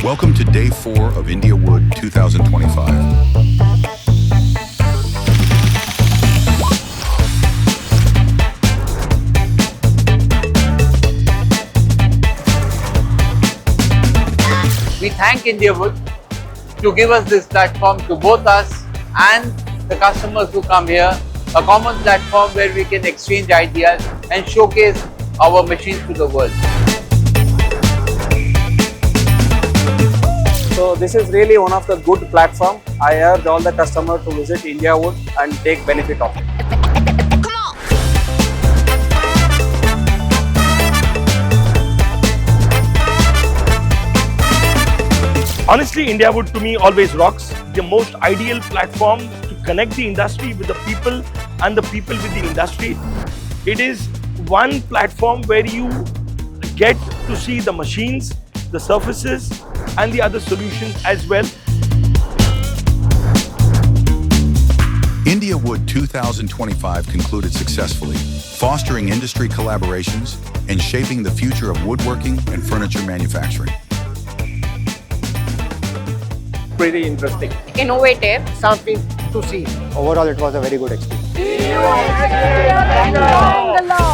Welcome to Day 4 of INDIAWOOD 2025. We thank INDIAWOOD to give us this platform to both us and the customers who come here, a common platform where we can exchange ideas and showcase our machines to the world. So this is really one of the good platform. I urge all the customers to visit INDIAWOOD and take benefit of it. Honestly, INDIAWOOD to me always rocks. The most ideal platform to connect the industry with the people and the people with the industry. It is one platform where you get to see the machines, the surfaces and the other solutions as well. INDIAWOOD 2025 concluded successfully, fostering industry collaborations and shaping the future of woodworking and furniture manufacturing. Pretty interesting. Innovative. Something to see. Overall, it was a very good experience. Thank you.